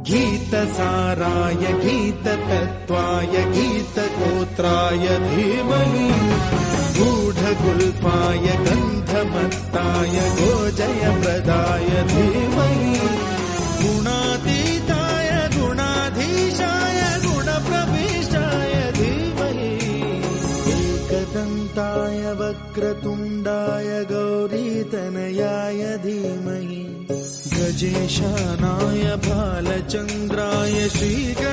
गीतसाराय गीततत्त्वाय गीतगोत्राय धीमहि गूढगुल्पाय गन्धमत्ताय गोजयप्रदाय धीमहि गुणातीताय गुणाधीशाय गुणप्रविष्टाय धीमहि एकदन्ताय वक्रतुण्डाय गौरीतनयाय धीमहि गजेशानाय बालचन्द्राय श्रीगणेशाय